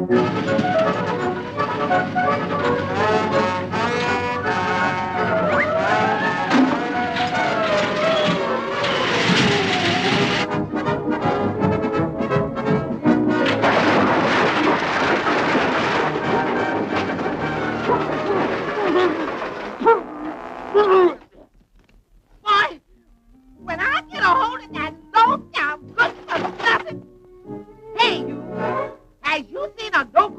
Boy, when I get a hold of that low down good for nothing. Hey, you. Has you seen a dope